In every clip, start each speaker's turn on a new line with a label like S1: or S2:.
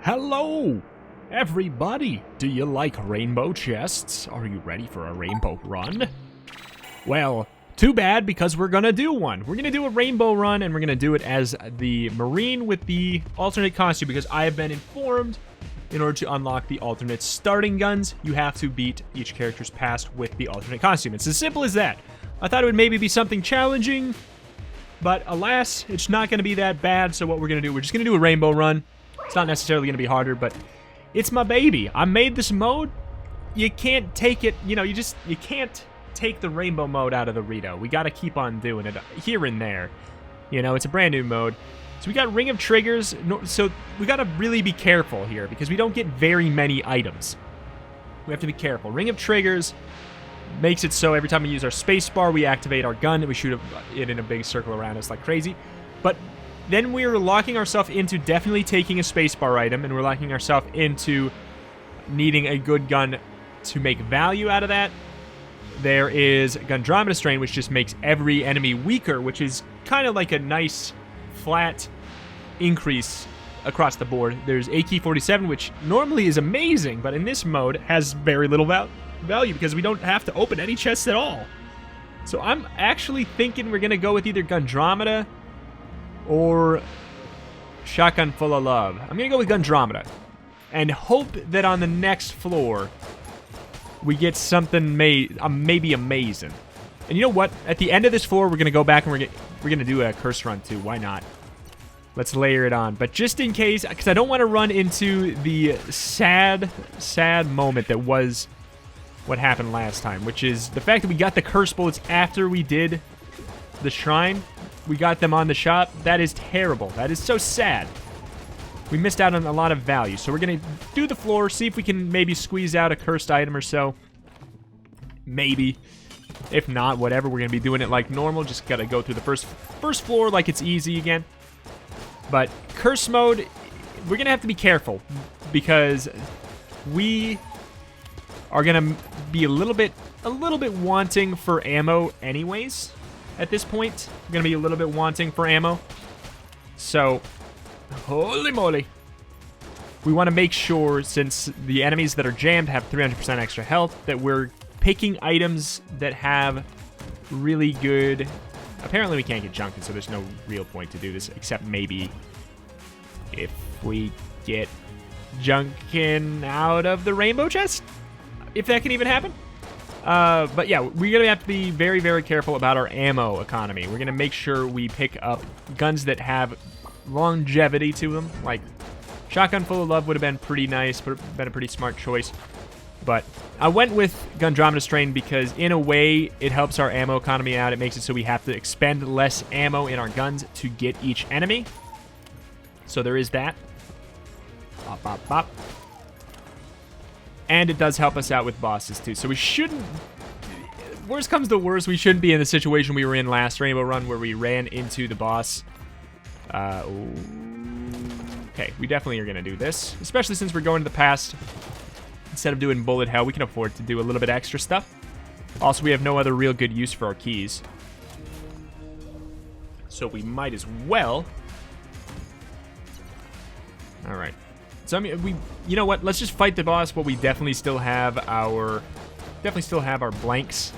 S1: Hello, everybody! Do you like rainbow chests? Are you ready for a rainbow run? Well, too bad, because we're gonna do one. We're gonna do a rainbow run, and we're gonna do it as the Marine with the alternate costume, because I have been informed in order to unlock the alternate starting guns, you have to beat each character's past with the alternate costume. It's as simple as that. I thought it would maybe be something challenging, but alas, it's not gonna be that bad, so what we're gonna do, we're just gonna do a rainbow run. It's not necessarily going to be harder, but it's my baby. I made this mode. You can't take it, you can't take the rainbow mode out of the Reto. We got to keep on doing it here and there. You know, it's a brand new mode. So we got Ring of Triggers, so we got to really be careful here because we don't get very many items. We have to be careful. Ring of Triggers makes it so every time we use our space bar, we activate our gun and we shoot it in a big circle around us like crazy. But then we're locking ourselves into definitely taking a spacebar item, and we're locking ourselves into needing a good gun to make value out of that. There is Gunndromeda Strain, which just makes every enemy weaker, which is kind of like a nice, flat increase across the board. There's AK-47, which normally is amazing, but in this mode has very little value because we don't have to open any chests at all. So I'm actually thinking we're going to go with either Gunndromeda or Shotgun Full of Love. I'm going to go with Gunndromeda and hope that on the next floor we get something maybe amazing. And you know what? At the end of this floor, we're going to go back and we're going to do a curse run too. Why not? Let's layer it on. But just in case, because I don't want to run into the sad moment that was what happened last time, which is the fact that we got the curse bullets after we did the shrine. We got them on the shop. That is terrible. That is so sad. We missed out on a lot of value. So we're going to do the floor, see if we can maybe squeeze out a cursed item or so. Maybe. If not, whatever. We're going to be doing it like normal. Just got to go through the first floor like it's easy again. But curse mode, we're going to have to be careful because we are going to be a little bit wanting for ammo anyways. At this point, we're going to be a little bit wanting for ammo. So, holy moly. We want to make sure, since the enemies that are jammed have 300% extra health, that we're picking items that have really good... Apparently we can't get Junkin, so there's no real point to do this, except maybe if we get Junkin out of the rainbow chest? If that can even happen? But yeah, we're going to have to be very, very careful about our ammo economy. We're going to make sure we pick up guns that have longevity to them. Like, Shotgun Full of Love would have been pretty nice, would have been a pretty smart choice. But I went with Gunndromeda Strain because, in a way, it helps our ammo economy out. It makes it so we have to expend less ammo in our guns to get each enemy. So there is that. Bop, bop, bop. And it does help us out with bosses, too. So we shouldn't... Worst comes to worst, we shouldn't be in the situation we were in last Rainbow Run where we ran into the boss. Okay, we definitely are going to do this. Especially since we're going to the past. Instead of doing bullet hell, we can afford to do a little bit extra stuff. Also, we have no other real good use for our keys. So we might as well. Alright. So I mean, you know what? Let's just fight the boss, but we definitely still have our blanks.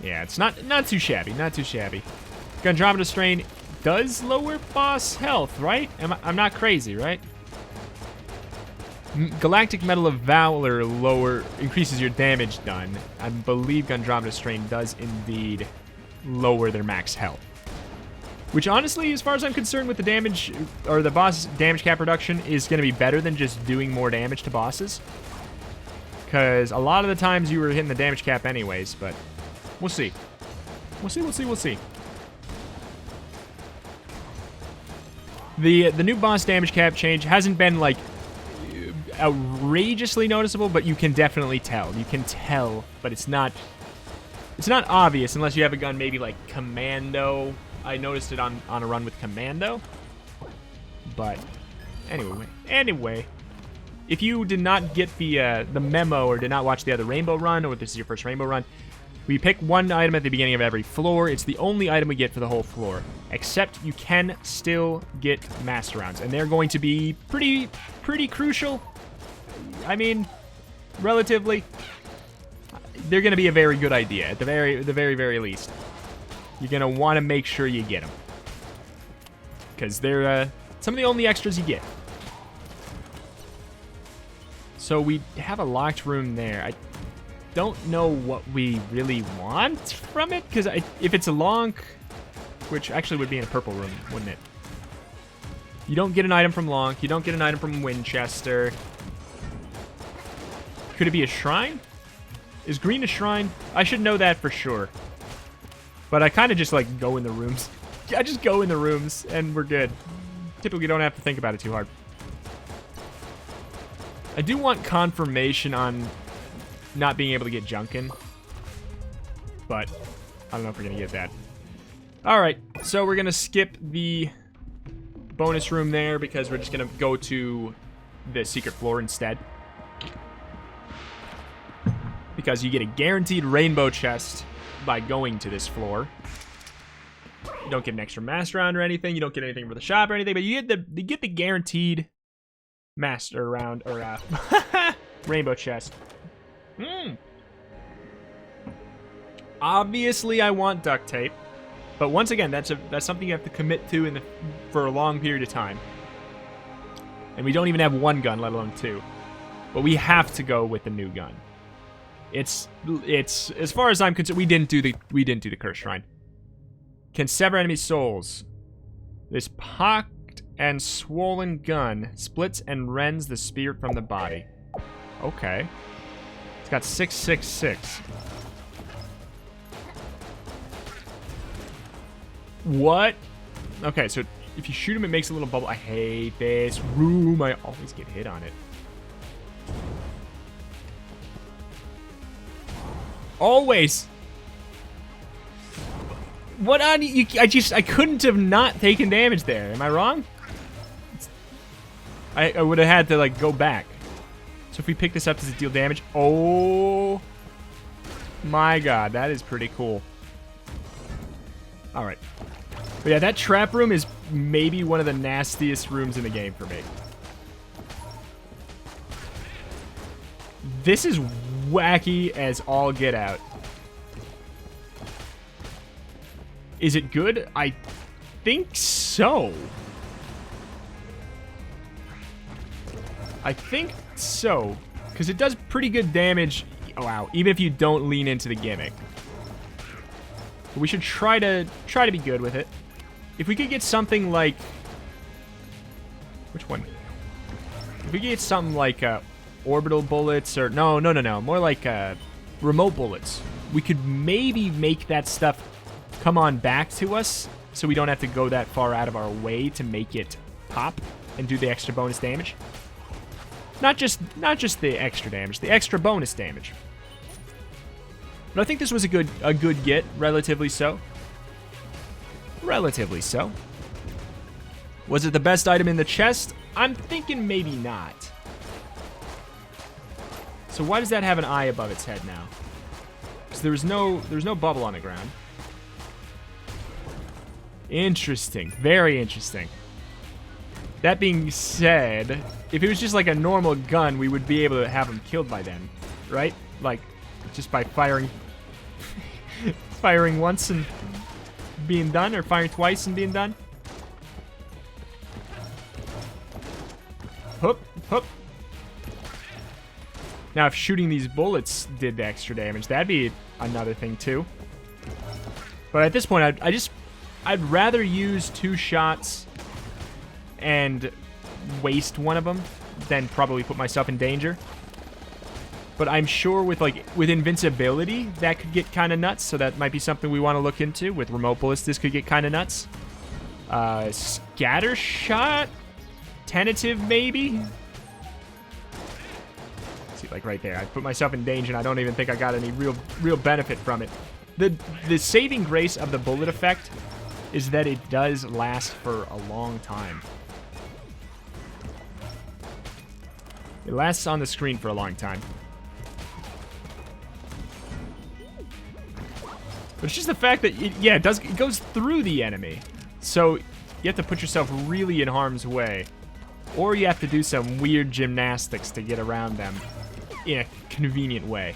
S1: Yeah, it's not too shabby, not too shabby. Gunndromeda Strain does lower boss health, right? I'm not crazy, right? Galactic Medal of Valor increases your damage done. I believe Gunndromeda Strain does indeed lower their max health. Which, honestly, as far as I'm concerned with the damage, or the boss damage cap reduction, is going to be better than just doing more damage to bosses. Because a lot of the times you were hitting the damage cap anyways, but we'll see. We'll see. The new boss damage cap change hasn't been, like, outrageously noticeable, but you can definitely tell. You can tell, but it's not obvious unless you have a gun maybe like Commando. I noticed it on a run with Commando. But anyway, if you did not get the memo or did not watch the other Rainbow Run, or this is your first Rainbow Run, We pick one item at the beginning of every floor. It's the only item we get for the whole floor. Except you can still get master rounds. And they're going to be pretty crucial. I mean, relatively. They're going to be a very good idea at the very least. You're going to want to make sure you get them. Because they're some of the only extras you get. So we have a locked room there. I don't know what we really want from it, because if it's a Lonk, which actually would be in a purple room, wouldn't it? You don't get an item from Lonk. You don't get an item from Winchester. Could it be a shrine? Is green a shrine? I should know that for sure. But I kind of just like go in the rooms. I just go in the rooms and we're good. Typically don't have to think about it too hard. I do want confirmation on not being able to get Junkin. But I don't know if we're going to get that. Alright, so we're going to skip the bonus room there because we're just going to go to the secret floor instead. Because you get a guaranteed rainbow chest by going to this floor. You don't get an extra master round or anything. You don't get anything for the shop or anything, but you get the guaranteed master round or rainbow chest. Obviously, I want duct tape, but once again, that's something you have to commit to for a long period of time. And we don't even have one gun, let alone two. But we have to go with the new gun. It's as far as I'm concerned, we didn't do the curse shrine. Can sever enemy souls. This pocked and swollen gun splits and rends the spirit from the body. Okay. It's got 666. What? Okay, so if you shoot him, it makes a little bubble. I hate this room. I always get hit on it. Always. What on you? I couldn't have not taken damage there. Am I wrong? I would have had to like go back. So if we pick this up, does it deal damage? Oh my god, that is pretty cool. All right. But yeah, that trap room is maybe one of the nastiest rooms in the game for me. This is wacky as all get out. Is it good? I think so. I think so. Because it does pretty good damage. Oh, wow. Even if you don't lean into the gimmick. But we should try to be good with it. If we could get something like... Which one? If we could get something like orbital bullets or... No. More like remote bullets. We could maybe make that stuff come on back to us so we don't have to go that far out of our way to make it pop and do the extra bonus damage. Not just the extra damage, the extra bonus damage. But I think this was a good get, relatively so. Relatively so. Was it the best item in the chest? I'm thinking maybe not. So why does that have an eye above its head now? Because there's no bubble on the ground. Interesting. Very interesting. That being said, if it was just like a normal gun, we would be able to have him killed by then, right? Like, just by firing firing once and being done, or firing twice and being done. Hoop, hoop. Now, if shooting these bullets did the extra damage, that'd be another thing too. But at this point, I'd rather use 2 shots and waste one of them than probably put myself in danger. But I'm sure with invincibility, that could get kind of nuts. So that might be something we want to look into. With remote bullets, this could get kind of nuts. Scatter shot? Tentative, maybe? See, like right there. I put myself in danger, and I don't even think I got any real benefit from it. The saving grace of the bullet effect is that it does last for a long time. It lasts on the screen for a long time. But it's just the fact that, it goes through the enemy. So you have to put yourself really in harm's way. Or you have to do some weird gymnastics to get around them in a convenient way.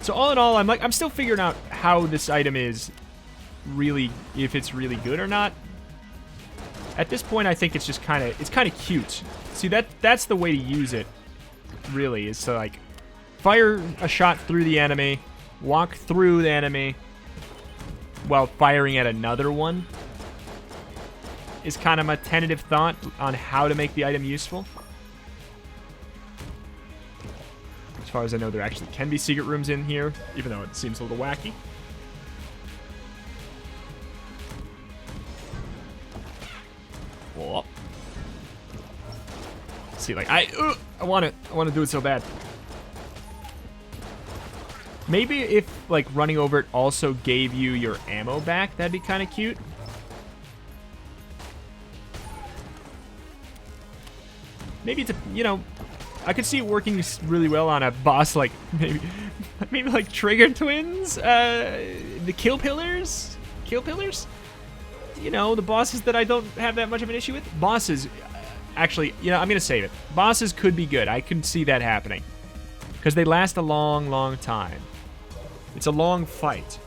S1: So all in all, I'm still figuring out how this item is really, if it's really good or not. At this point, I think it's just kind of cute. See, that's the way to use it, really, is to, like, fire a shot through the enemy, walk through the enemy, while firing at another one, is kind of my tentative thought on how to make the item useful. As far as I know, there actually can be secret rooms in here, even though it seems a little wacky. Oh. See, like, I want to do it so bad. Maybe if, like, running over it also gave you your ammo back, that'd be kind of cute. Maybe it's, I could see it working really well on a boss like, maybe like Trigger Twins? The Kill Pillars? Kill Pillars? The bosses that I don't have that much of an issue with. Bosses, actually, I'm going to save it. Bosses could be good. I can see that happening. Because they last a long, long time. It's a long fight.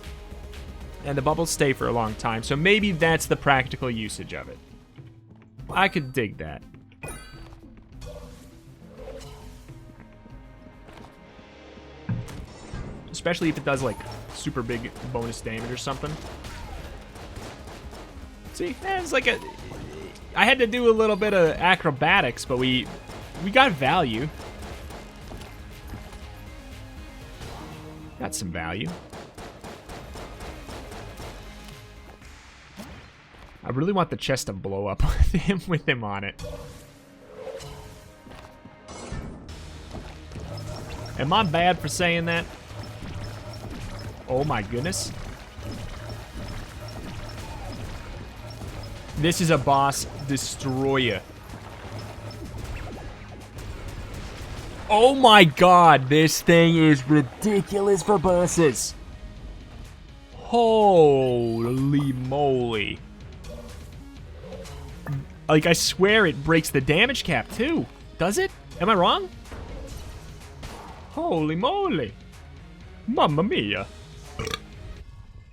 S1: And the bubbles stay for a long time, so maybe that's the practical usage of it. I could dig that. Especially if it does, like, super big bonus damage or something. See, it's like I had to do a little bit of acrobatics, but we got value. Got some value. I really want the chest to blow up with him on it. Am I bad for saying that? Oh my goodness. This is a boss destroyer. Oh my god, this thing is ridiculous for bosses. Holy moly. Like, I swear it breaks the damage cap too. Does it? Am I wrong? Holy moly. Mamma mia.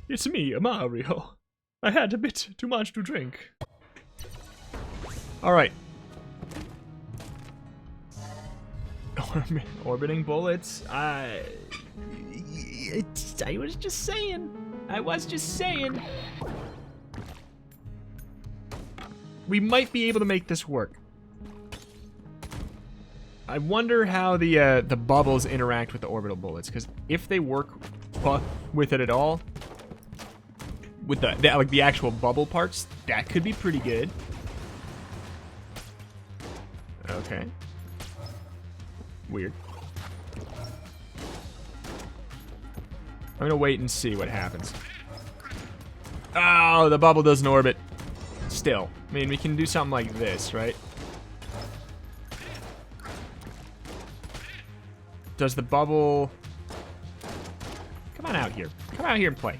S1: It's me, Mario. I had a bit too much to drink. Alright. Orbiting bullets. I was just saying. We might be able to make this work. I wonder how the bubbles interact with the orbital bullets, because if they work with it at all, with the actual bubble parts, that could be pretty good. Okay. Weird. I'm gonna wait and see what happens. Oh, the bubble doesn't orbit. Still, I mean, we can do something like this, right? Does the bubble... Come on out here. Come out here and play.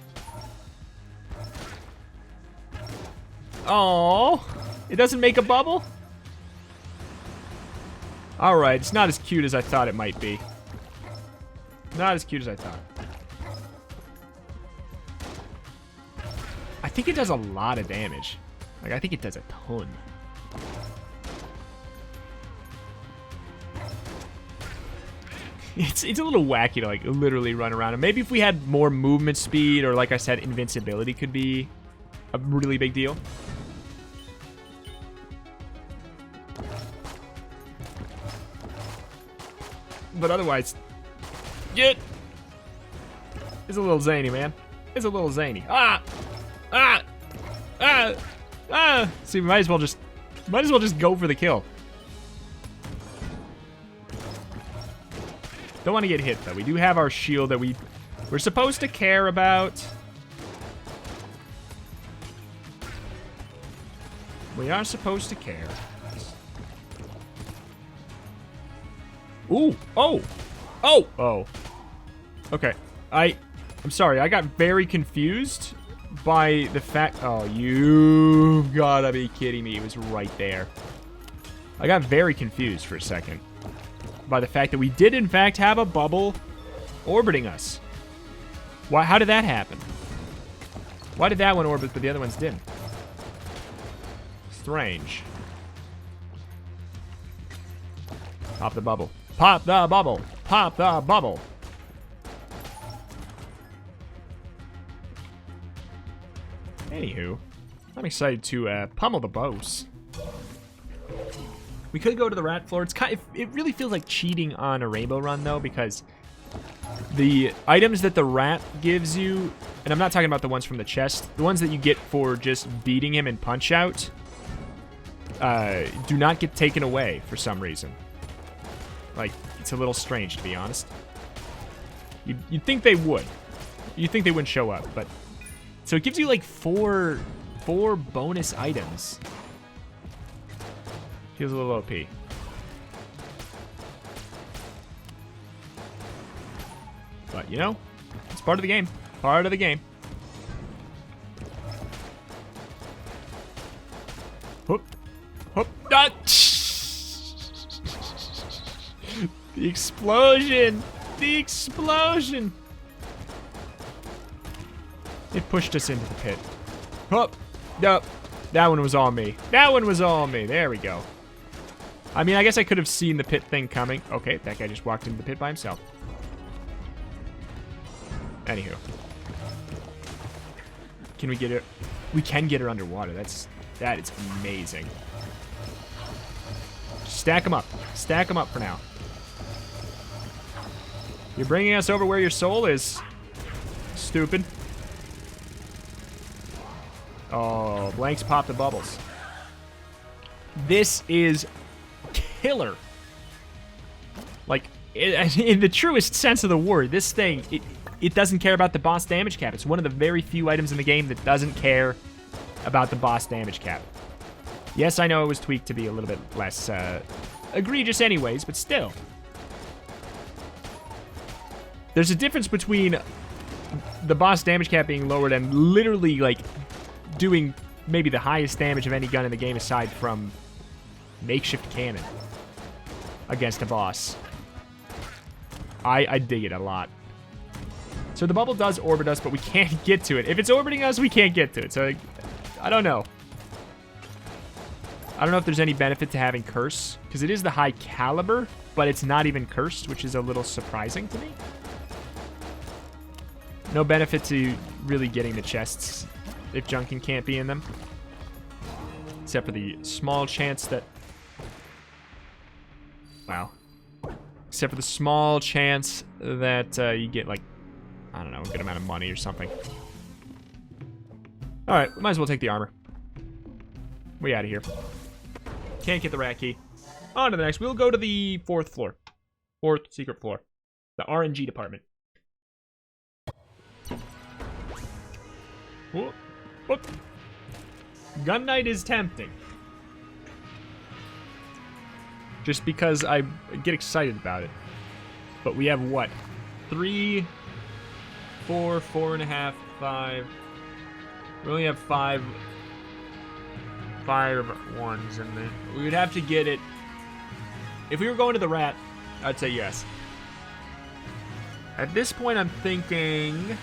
S1: Oh, it doesn't make a bubble? Alright, it's not as cute as I thought it might be. Not as cute as I thought. I think it does a lot of damage. Like, I think it does a ton. It's a little wacky to, like, literally run around. And maybe if we had more movement speed, or like I said, invincibility could be a really big deal. But otherwise, it's a little zany, man. It's a little zany. See, we might as well just go for the kill. Don't want to get hit though. We do have our shield that we're supposed to care about. We are supposed to care. Ooh! Oh! Oh! Oh! Okay. I'm sorry, I got very confused by the fact... Oh, you've gotta be kidding me. It was right there. I got very confused for a second by the fact that we did, in fact, have a bubble orbiting us. Why? How did that happen? Why did that one orbit, but the other ones didn't? Strange. Pop the bubble. Pop the bubble. Pop the bubble. Anywho, I'm excited to pummel the boss. We could go to the rat floor. It's kind of, it really feels like cheating on a rainbow run, though, because the items that the rat gives you, and I'm not talking about the ones from the chest, the ones that you get for just beating him in Punch-Out, do not get taken away for some reason. Like, it's a little strange, to be honest. You'd think they would. You'd think they wouldn't show up, but... So it gives you, like, four bonus items. Feels a little OP. But, you know, it's part of the game. Part of the game. Whoop. Whoop. Ah! The explosion! The explosion! It pushed us into the pit. Whoop. Nope. That one was all me. That one was all me. There we go. I mean, I guess I could have seen the pit thing coming. Okay, that guy just walked into the pit by himself. Anywho. Can we get her? We can get her underwater. That is amazing. Stack them up. Stack them up for now. You're bringing us over where your soul is. Stupid. Oh, blanks pop the bubbles. This is killer. Like, in the truest sense of the word, this thing, it doesn't care about the boss damage cap. It's one of the very few items in the game that doesn't care about the boss damage cap. Yes, I know it was tweaked to be a little bit less egregious anyways, but still. There's a difference between the boss damage cap being lowered and literally, like, doing maybe the highest damage of any gun in the game aside from makeshift cannon against a boss. I dig it a lot. So the bubble does orbit us, but we can't get to it. If it's orbiting us, we can't get to it. So I don't know. I don't know if there's any benefit to having curse, because it is the high caliber, but it's not even cursed, which is a little surprising to me. No benefit to really getting the chests if Junkin can't be in them. Except for the small chance that... Wow. Except for the small chance that you get, like, I don't know, a good amount of money or something. Alright, might as well take the armor. We out of here. Can't get the rat key. On to the next. We'll go to the fourth floor. Fourth secret floor. The RNG department. Whoop. Whoop. Gun Night is tempting. Just because I get excited about it. But we have what? 3, 4, 4.5, 5. We only have 5 ones in there. We would have to get it. If we were going to the rat, I'd say yes. At this point, I'm thinking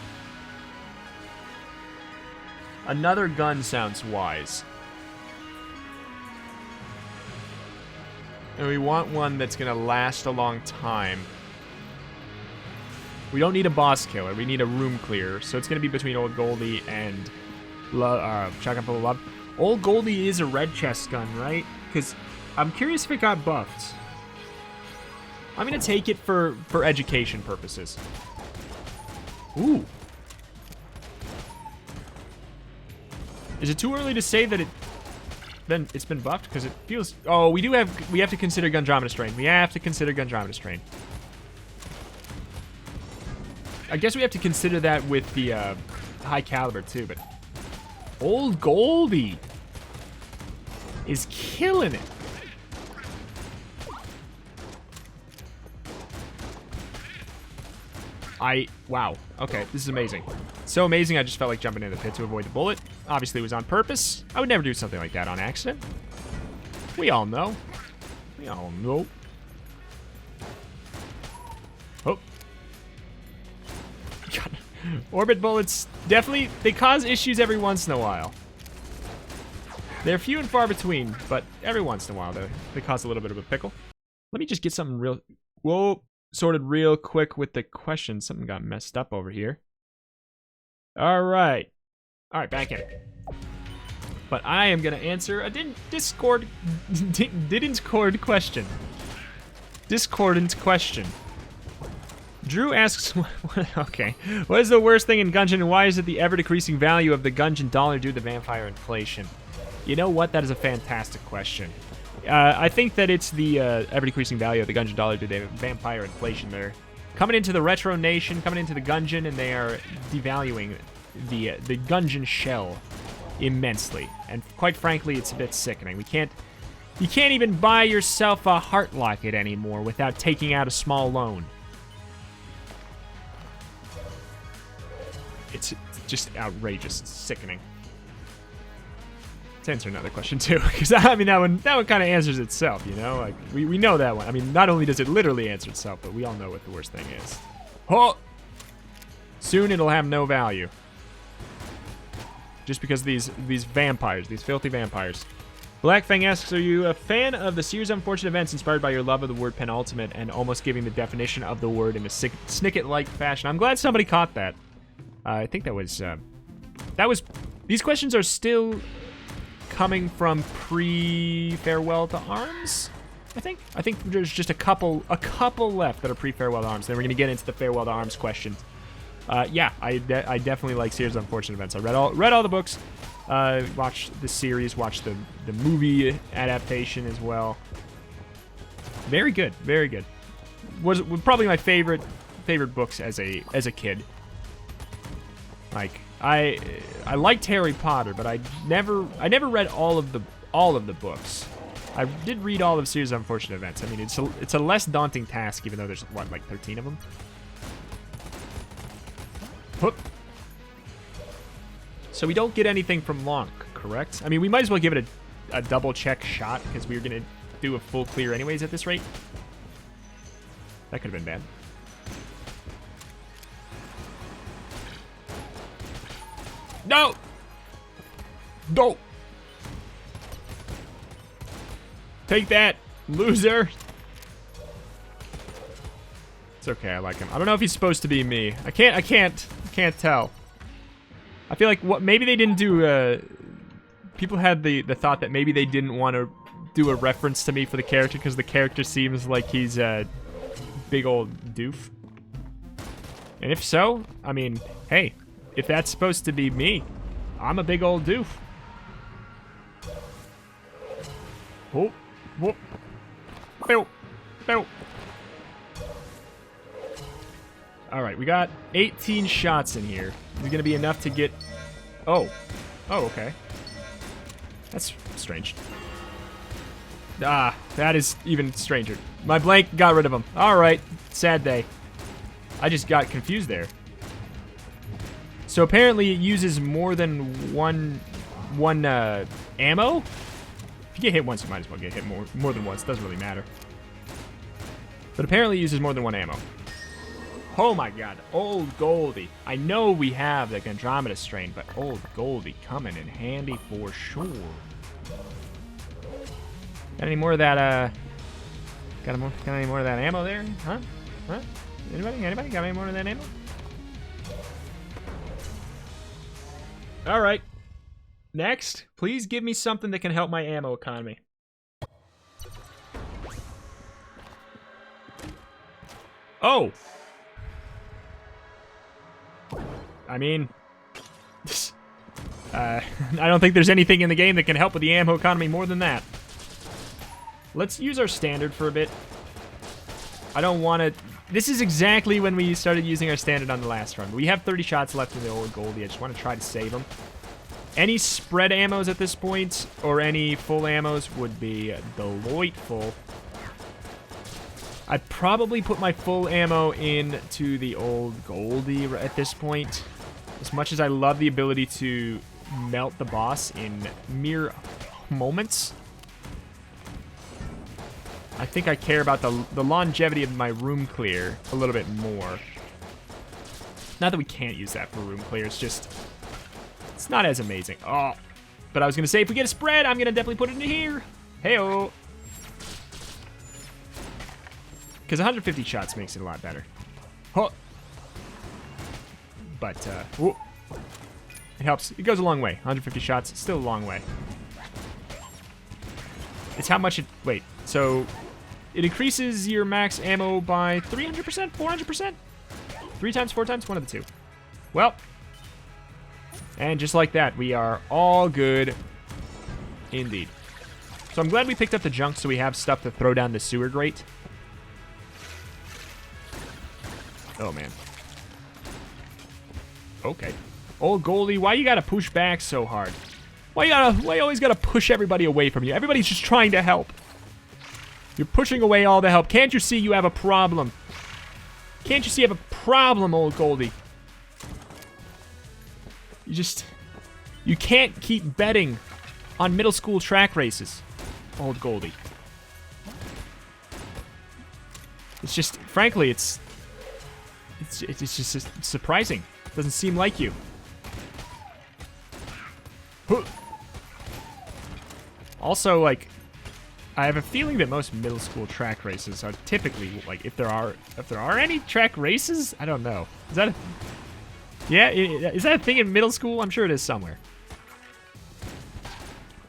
S1: another gun sounds wise. And we want one that's going to last a long time. We don't need a boss killer. We need a room clearer. So it's going to be between Old Goldie and Shotgun Full of Love. Old Goldie is a red chest gun, right? Because I'm curious if it got buffed. I'm going to take it for education purposes. Ooh. Is it too early to say that it's been buffed? Because it feels... Oh, we have to consider Gundramina Strain. We have to consider Gundramina Strain. I guess we have to consider that with the high caliber too, but Old Goldie is killing it. Wow. Okay, this is amazing. So amazing, I just felt like jumping in the pit to avoid the bullet. Obviously, it was on purpose. I would never do something like that on accident. We all know. We all know. Oh. God. Orbit bullets, definitely, they cause issues every once in a while. They're few and far between, but every once in a while, they cause a little bit of a pickle. Let me just get something real... Whoa. Sorted real quick with the question. Something got messed up over here. All right. All right, back in. But I am going to answer a discordant question. Discordant question. Drew asks, okay, what is the worst thing in Gungeon and why is it the ever-decreasing value of the Gungeon dollar due to vampire inflation? You know what? That is a fantastic question. I think that it's the ever-decreasing value of the Gungeon dollar due to vampire inflation. They're coming into the retro nation, coming into the Gungeon, and they are devaluing the Gungeon shell immensely. And quite frankly, it's a bit sickening. You can't even buy yourself a heart locket anymore without taking out a small loan. It's just outrageous. It's sickening. Let's answer another question too, because I mean that one kind of answers itself, you know. Like we know that one. I mean, not only does it literally answer itself, but we all know what the worst thing is. Oh, soon it'll have no value, just because these vampires, these filthy vampires. Blackfang asks, are you a fan of the series of unfortunate events inspired by your love of the word penultimate and almost giving the definition of the word in a snicket-like fashion? I'm glad somebody caught that. I think that was these questions are still coming from pre-Farewell to Arms, I think there's just a couple left that are pre-Farewell to Arms. Then we're going to get into the Farewell to Arms questions. Yeah, I definitely like Series of Unfortunate Events. I read all the books, watched the series, watched the movie adaptation as well. Very good, very good. Was probably my favorite books as a kid. Like I liked Harry Potter, but I never read all of the books. I did read all of Series of Unfortunate Events. I mean, it's a less daunting task, even though there's what, like 13 of them. Whoop. So we don't get anything from Lonk, correct? I mean, we might as well give it a double check shot because we were gonna do a full clear anyways at this rate. That could have been bad. No! No! Take that, loser! It's okay, I like him. I don't know if he's supposed to be me. I can't tell. I feel like maybe they didn't do, people had the thought that maybe they didn't want to do a reference to me for the character because the character seems like he's a big old doof. And if so, I mean, hey, if that's supposed to be me, I'm a big old doof. Oh, whoop. Bow, bow. All right, we got 18 shots in here. Is it gonna be enough to get... Oh, okay. That's strange. Ah, that is even stranger. My blank got rid of him. All right, sad day. I just got confused there. So apparently it uses more than one ammo. If you get hit once, you might as well get hit more than once. Doesn't really matter. But apparently it uses more than one ammo. Oh my god, Old Goldie. I know we have the Andromeda strain, but Old Goldie coming in handy for sure. Got any more of that, got any more of that ammo there? Huh? Anybody got any more of that ammo? Alright. Next, please give me something that can help my ammo economy. Oh! I mean, I don't think there's anything in the game that can help with the ammo economy more than that. Let's use our standard for a bit. I don't want to... This is exactly when we started using our standard on the last run. We have 30 shots left in the Old Goldie. I just want to try to save them. Any spread ammos at this point, or any full ammos, would be delightful. I'd probably put my full ammo into the old Goldie at this point. As much as I love the ability to melt the boss in mere moments, I think I care about the longevity of my room clear a little bit more. Not that we can't use that for room clear, it's just... it's not as amazing. Oh, but I was going to say, if we get a spread, I'm going to definitely put it in here. Hey-oh. Because 150 shots makes it a lot better. Huh. But, it helps. It goes a long way. 150 shots, still a long way. It's how much it... wait, so... it increases your max ammo by 300%? 400%? 3 times, 4 times? One of the two. Well. And just like that, we are all good. Indeed. So I'm glad we picked up the junk so we have stuff to throw down the sewer grate. Oh, man. Okay. Old Goldie, why you gotta push back so hard? Why you always gotta push everybody away from you? Everybody's just trying to help. You're pushing away all the help. Can't you see you have a problem? Can't you see you have a problem, old Goldie? You can't keep betting on middle school track races, old Goldie. It's just, frankly, it's just surprising. It doesn't seem like you. Also, like, I have a feeling that most middle school track races are typically, like, if there are any track races, I don't know. Is that is that a thing in middle school? I'm sure it is somewhere.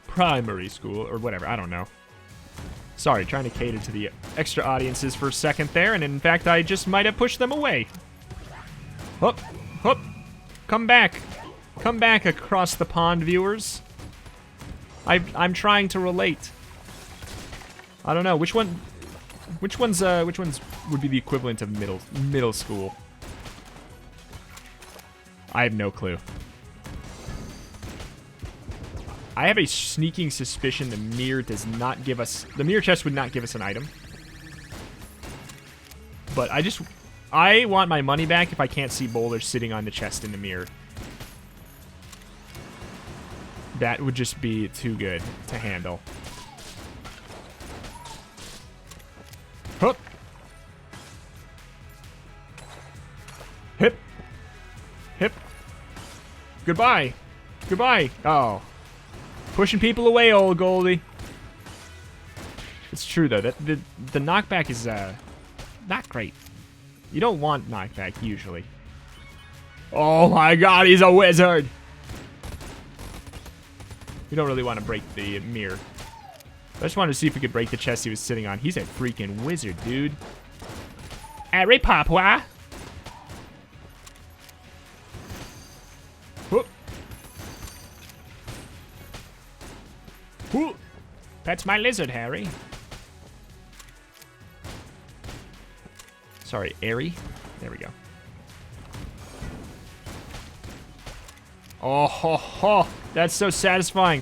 S1: Primary school or whatever, I don't know. Sorry, trying to cater to the extra audiences for a second there, and in fact, I just might have pushed them away. Hup, hup, come back. Come back across the pond, viewers. I'm trying to relate. I don't know which ones would be the equivalent of middle school. I have no clue. I have a sneaking suspicion the mirror does not give us... the mirror chest would not give us an item. But I want my money back if I can't see boulders sitting on the chest in the mirror. That would just be too good to handle. Hup. Hip. Hip. Goodbye. Goodbye. Oh. Pushing people away, old Goldie. It's true, though. The knockback is not great. You don't want knockback, usually. Oh my god, he's a wizard! We don't really want to break the mirror. I just wanted to see if we could break the chest he was sitting on. He's a freaking wizard, dude. Harry Papa. Whoop. Whoop. That's my lizard, Harry. Sorry, Airy. There we go. Oh, ho, ho. That's so satisfying.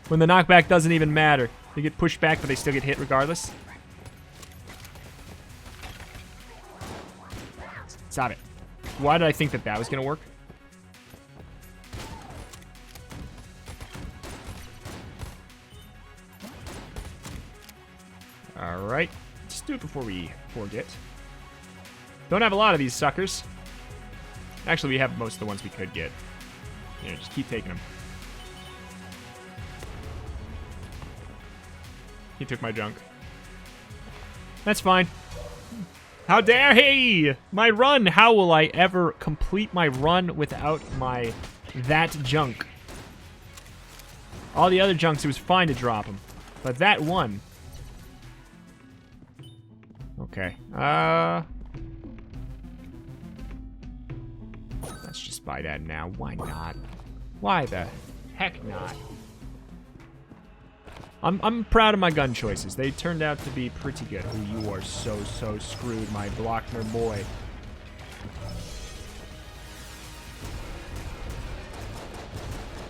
S1: When the knockback doesn't even matter. They get pushed back, but they still get hit regardless. Stop it. Why did I think that was going to work? Alright. Let's do it before we forget. Don't have a lot of these suckers. Actually, we have most of the ones we could get. Yeah, just keep taking them. He took my junk. That's fine. How dare he! My run! How will I ever complete my run without that junk? All the other junks, it was fine to drop them. But that one... Okay. Let's just buy that now. Why not? Why the heck not? I'm proud of my gun choices. They turned out to be pretty good. Oh, you are so screwed, my Blockner boy.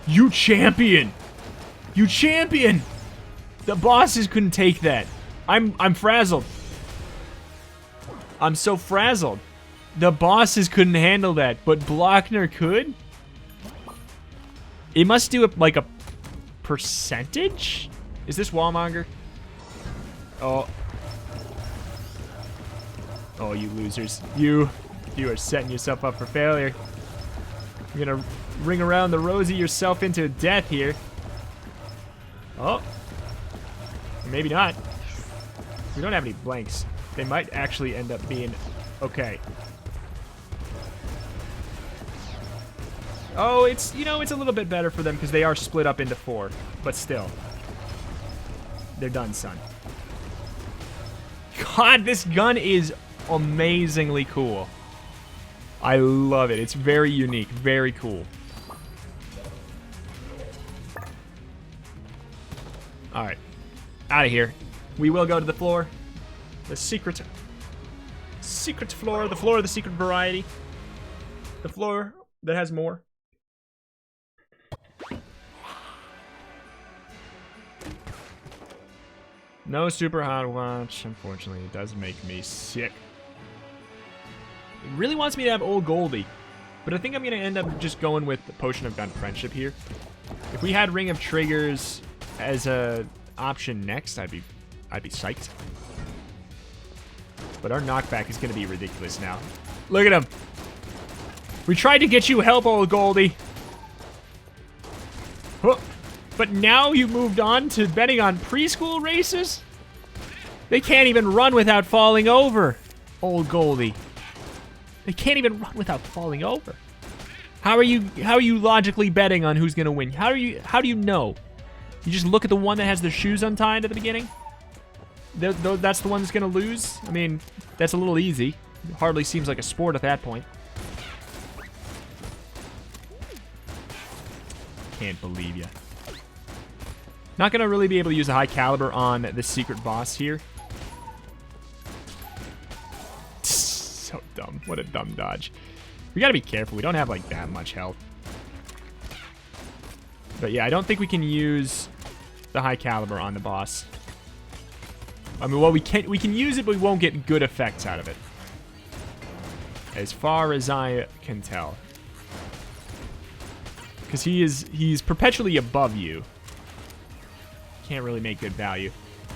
S1: You champion! You champion! The bosses couldn't take that. I'm frazzled. I'm so frazzled. The bosses couldn't handle that, but Blockner could? It must do like a percentage? Is this Wallmonger? Oh. Oh, you losers. You are setting yourself up for failure. You're gonna ring around the rosy yourself into death here. Oh. Maybe not. We don't have any blanks. They might actually end up being okay. Oh, it's, you know, it's a little bit better for them because they are split up into 4. But still. They're done, son. God, this gun is amazingly cool. I love it. It's very unique. Very cool. Alright. Out of here. We will go to the floor. The secret floor. The floor of the secret variety. The floor that has more. No super hot watch. Unfortunately, it does make me sick. It really wants me to have Old Goldie, but I think I'm gonna end up just going with the Potion of Gun Friendship here. If we had Ring of Triggers as a option next, I'd be psyched. But our knockback is gonna be ridiculous now. Look at him. We tried to get you help, Old Goldie. Huh. But now you moved on to betting on preschool races? They can't even run without falling over, Old Goldie. They can't even run without falling over. How are you logically betting on who's gonna win? How do you know? You just look at the one that has their shoes untied at the beginning? That's the one that's gonna lose? I mean, that's a little easy. It hardly seems like a sport at that point. Can't believe ya. Not gonna really be able to use a high caliber on this secret boss here. So dumb. What a dumb dodge. We gotta be careful. We don't have like that much health. But yeah, I don't think we can use the high caliber on the boss. I mean, well, we can use it, but we won't get good effects out of it. As far as I can tell. Because he's perpetually above you. Can't really make good value.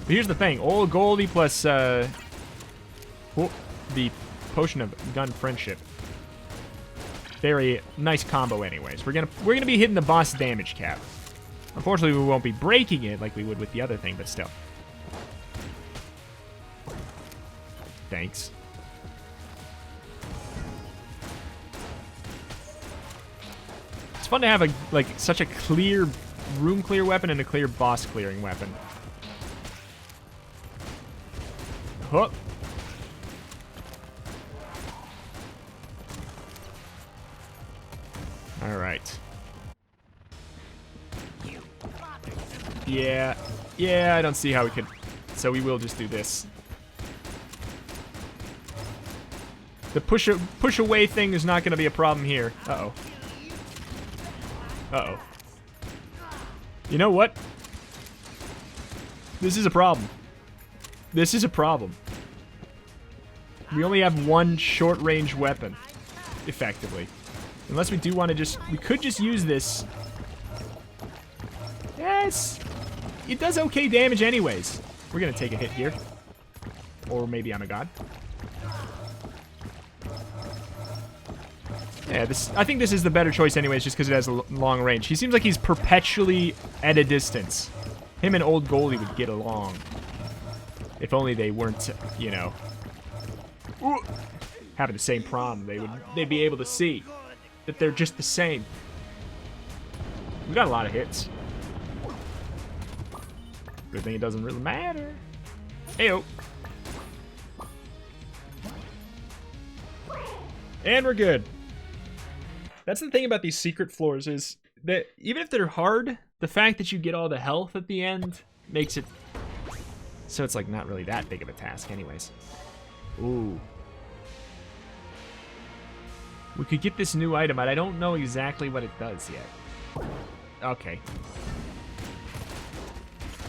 S1: But here's the thing. Old Goldie plus the Potion of Gun Friendship. Very nice combo anyways. We're gonna be hitting the boss damage cap. Unfortunately, we won't be breaking it like we would with the other thing, but still. Thanks. It's fun to have such a clear room clear weapon and a clear boss clearing weapon. Huh. All right. Yeah, I don't see how we could. So we will just do this. The push away thing is not going to be a problem here. Uh-oh. Uh-oh. You know what? This is a problem. This is a problem. We only have one short-range weapon, effectively. Unless we do want to just... We could just use this. Yes. It does okay damage anyways. We're going to take a hit here. Or maybe I'm a god. Yeah, I think this is the better choice anyways, just because it has a long range. He seems like he's perpetually at a distance. Him and Old Goldie would get along. If only they weren't, you know, having the same problem. They'd be able to see that they're just the same. We got a lot of hits. Good thing it doesn't really matter. Heyo. And we're good. That's the thing about these secret floors is that even if they're hard, the fact that you get all the health at the end makes it so it's like not really that big of a task anyways. Ooh. We could get this new item, but I don't know exactly what it does yet. Okay.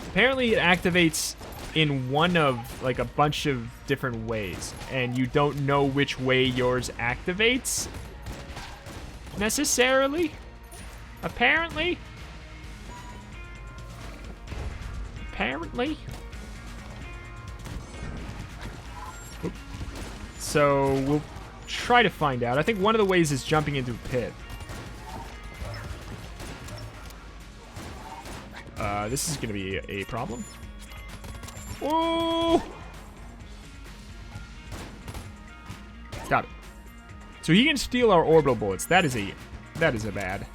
S1: Apparently it activates in one of, like, a bunch of different ways, and you don't know which way yours activates, necessarily, apparently. Oop. So, we'll try to find out. I think one of the ways is jumping into a pit. This is going to be a problem. Oh! Got it. So he can steal our orbital bullets. That is a bad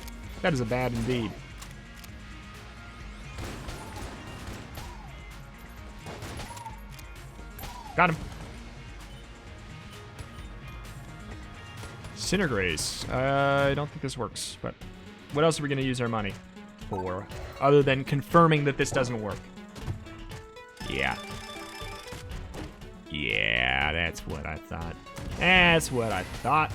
S1: indeed. Got him. Cinergrace. I don't think this works, but what else are we going to use our money for, other than confirming that this doesn't work? Yeah. Yeah, that's what I thought. That's what I thought.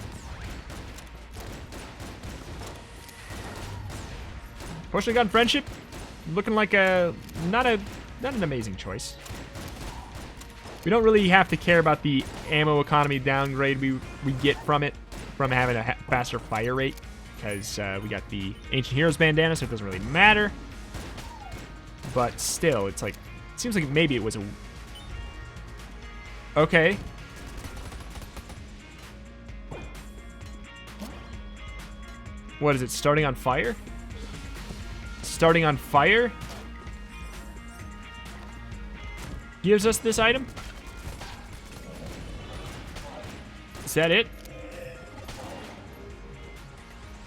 S1: Potion gun friendship, looking like not an amazing choice. We don't really have to care about the ammo economy downgrade we get from it, from having a faster fire rate, because we got the Ancient Heroes bandana, so it doesn't really matter. But still, it's like, it seems like maybe it was a... Okay. What is it, starting on fire? Starting on fire? Gives us this item? Is that it?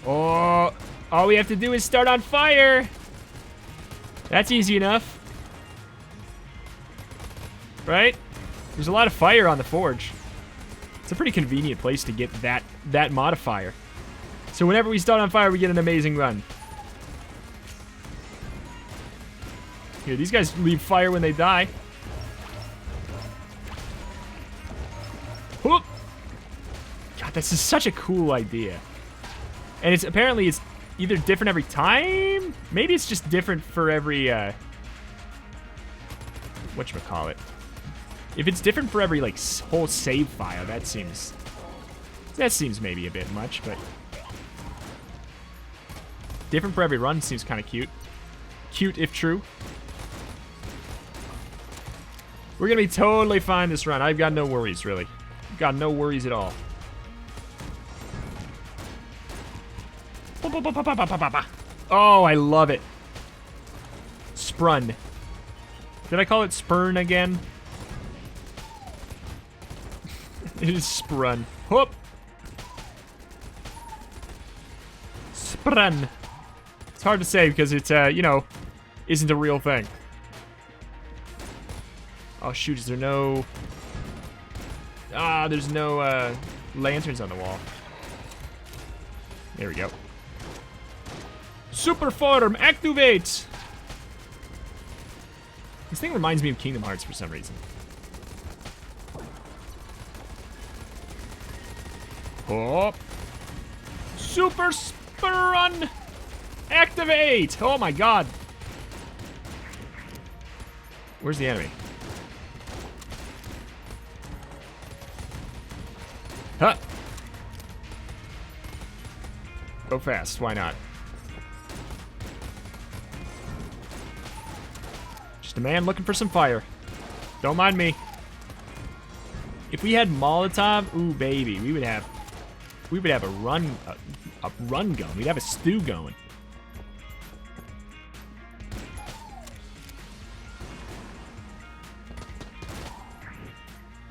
S1: Oh, all we have to do is start on fire. That's easy enough. Right? There's a lot of fire on the forge. It's a pretty convenient place to get that modifier. So whenever we start on fire, we get an amazing run. Here, these guys leave fire when they die. Whoop. God, this is such a cool idea. And it's apparently it's either different every time. Maybe it's just different for every whatchamacallit. If it's different for every like whole save file, that seems maybe a bit much, but different for every run seems kind of cute. Cute if true. We're gonna be totally fine this run. I've got no worries, really. Got no worries at all. Oh, I love it. Sprun. Did I call it Sprun again? It is Sprun. Whoop. Sprun. It's hard to say because it's, you know, isn't a real thing. Oh, shoot. Is there no... Ah, there's no, lanterns on the wall. There we go. Super form, activate! This thing reminds me of Kingdom Hearts for some reason. Oh. Super Sprun! Activate! Oh my god. Where's the enemy? Huh. Go fast, why not? Just a man looking for some fire. Don't mind me. If we had Molotov, ooh baby, we would have a run going. We'd have a stew going.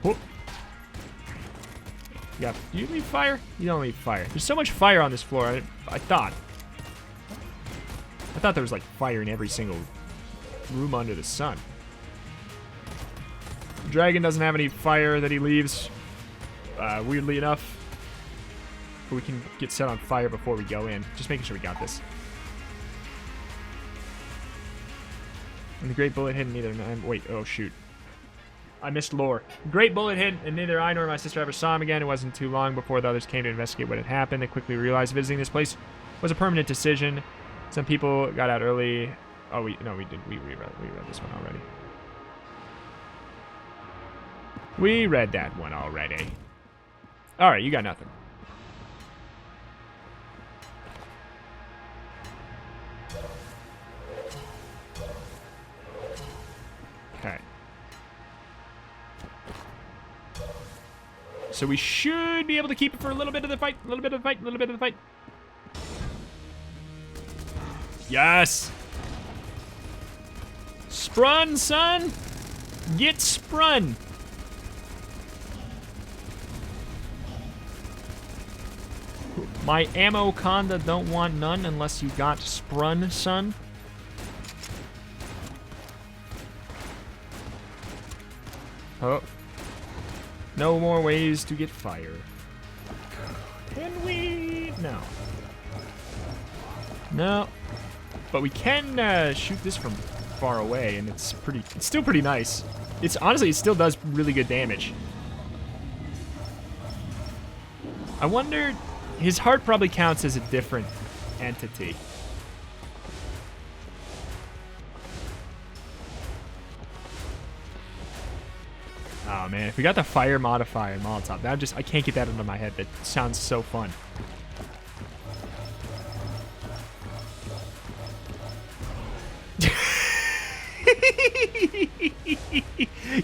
S1: Whoop. Yeah, do you leave fire? You don't leave fire. There's so much fire on this floor. I thought there was like fire in every single room under the sun. The dragon doesn't have any fire that he leaves, weirdly enough. But we can get set on fire before we go in. Just making sure we got this. And the great bullet hit neither... Wait, oh shoot. I missed lore. Great bullet hit, and neither I nor my sister ever saw him again. It wasn't too long before the others came to investigate what had happened. They quickly realized visiting this place was a permanent decision. Some people got out early. Oh, we reread this one already. We read that one already. Alright, you got nothing. Okay. So we should be able to keep it for a little bit of the fight. A little bit of the fight. A little bit of the fight. Yes! Sprun, son! Get sprun! My ammo conda don't want none unless you got sprun, son. Oh. No more ways to get fire. Can we? No. No. But we can shoot this from far away, and it's still pretty nice. It's honestly, it still does really good damage. I wonder, his heart probably counts as a different entity. Oh man, if we got the fire modifier and Molotov, I can't get that into my head. That sounds so fun.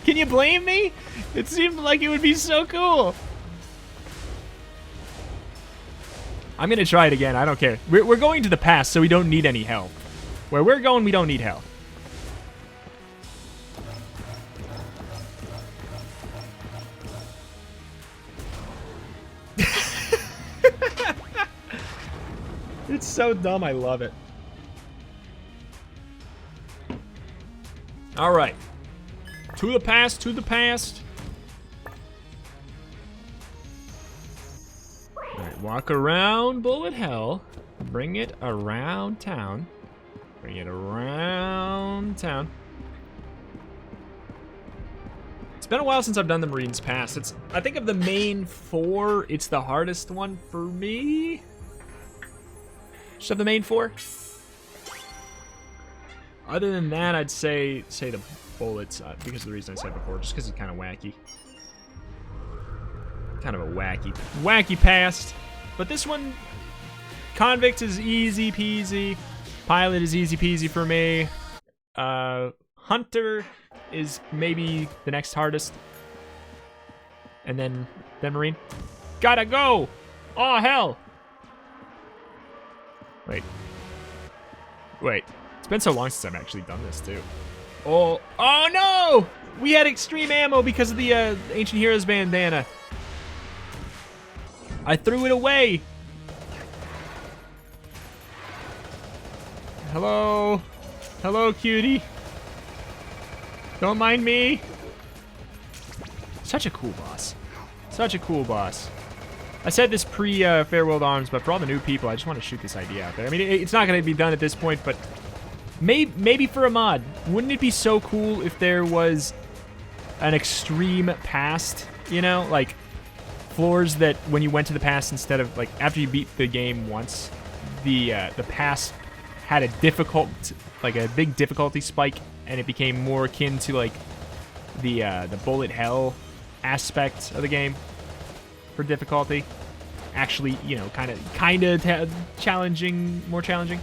S1: Can you blame me? It seemed like it would be so cool. I'm gonna try it again, I don't care. We're going to the past, so we don't need any help. Where we're going, we don't need help. It's so dumb, I love it. Alright. To the past, to the past. Alright, walk around Bullet Hell. Bring it around town. Bring it around town. It's been a while since I've done the Marines Pass. I think of the main 4, it's the hardest one for me. Just have the main 4. Other than that, I'd say the bullets, because of the reason I said before, just because it's kind of wacky. Kind of a wacky past. But this one, Convict is easy peasy. Pilot is easy peasy for me. Hunter is maybe the next hardest. And then Marine. Gotta go! Oh, hell! Wait. It's been so long since I've actually done this, too. Oh no! We had extreme ammo because of the Ancient Heroes bandana. I threw it away. Hello? Hello, cutie. Don't mind me. Such a cool boss. Such a cool boss. I said this pre-Farewell to Arms, but for all the new people, I just want to shoot this idea out there. I mean, it's not going to be done at this point, but maybe for a mod. Wouldn't it be so cool if there was an extreme past, you know? Like, floors that when you went to the past, instead of, like, after you beat the game once, the past had a big difficulty spike, and it became more akin to, like, the bullet hell aspect of the game. For difficulty, actually, you know, kind of challenging, more challenging,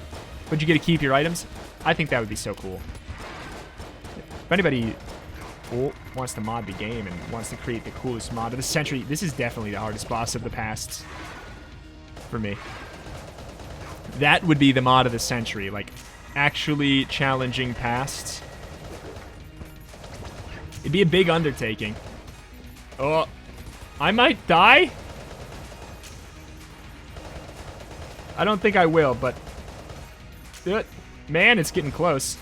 S1: but you get to keep your items. I think that would be so cool. If anybody wants to mod the game and wants to create the coolest mod of the century, this is definitely the hardest boss of the past for me. That would be the mod of the century, like actually challenging pasts. It'd be a big undertaking. Oh. I might die? I don't think I will, but... Man, it's getting close.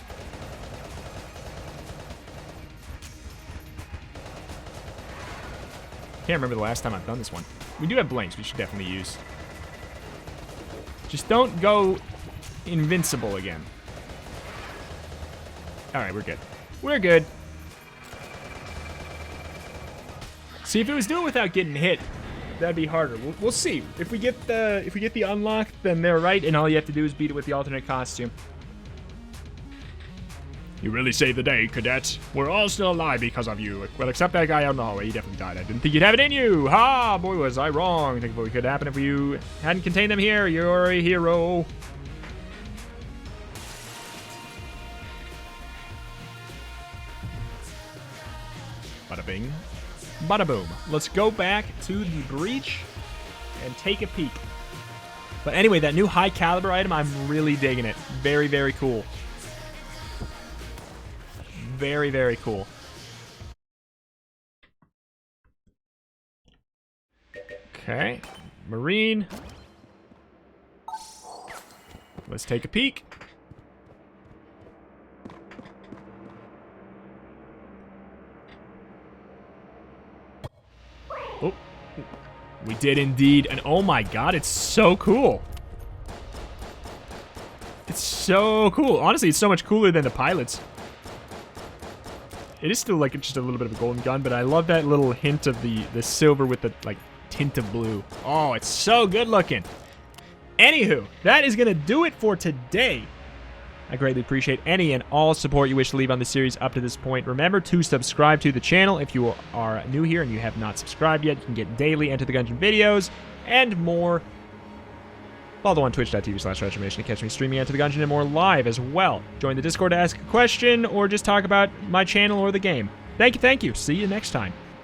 S1: Can't remember the last time I've done this one. We do have blanks we should definitely use. Just don't go invincible again. Alright, we're good. We're good. See, if it was doing it without getting hit, that'd be harder. We'll see. If we get the unlock, then they're right, and all you have to do is beat it with the alternate costume. You really saved the day, cadet. We're all still alive because of you. Well, except that guy out in the hallway. He definitely died. I didn't think you'd have it in you. Ha! Boy, was I wrong. Think of what could happen if you hadn't contained them here. You're a hero. Bada bing. Bada boom. Let's go back to the breach and take a peek. But anyway, that new high caliber item, I'm really digging it. Very, very cool. Very, very cool. Okay. Marine. Let's take a peek. Oh. We did indeed. And oh my god, it's so cool. It's so cool. Honestly, it's so much cooler than the pilots. It is still like just a little bit of a golden gun, but I love that little hint of the silver with the like tint of blue. Oh, it's so good looking. Anywho, that is gonna do it for today. I greatly appreciate any and all support you wish to leave on the series up to this point. Remember to subscribe to the channel if you are new here and you have not subscribed yet. You can get daily Enter the Gungeon videos and more. Follow on twitch.tv/transformation to catch me streaming Enter the Gungeon and more live as well. Join the Discord to ask a question or just talk about my channel or the game. Thank you. See you next time.